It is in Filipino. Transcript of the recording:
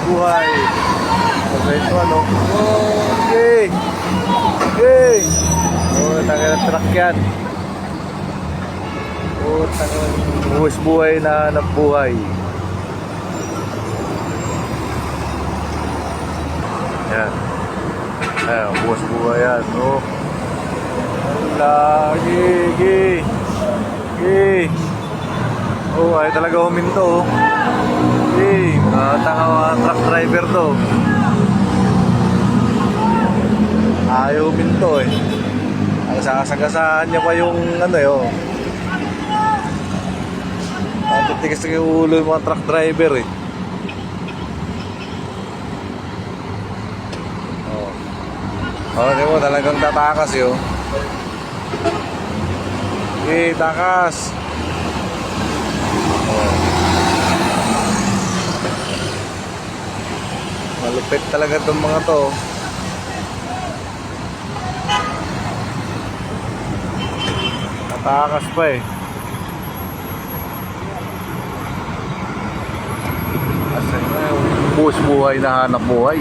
buhay. Okay, ito ano. Okay. Okay. Oh, tagal truck yan. Oh, tagal. Buwis buhay na hanap buhay. Yan. Ayan, buwis buhay yan. Oh. Lagi. Okay. Oh, ay talaga huminto. Okay, tanga mga truck driver to. Ayaw huminto eh. Ang sasagasaan niya pa yung ano eh, oh. Ang titigas na yung ulo yung mga truck driver eh. Oh. Oh, di mo talagang tatakas eh, oh. Okay, takas. Oh. Malupit talaga itong mga to. Tatakas pa eh. Asa na yung buhay na hanap buhay.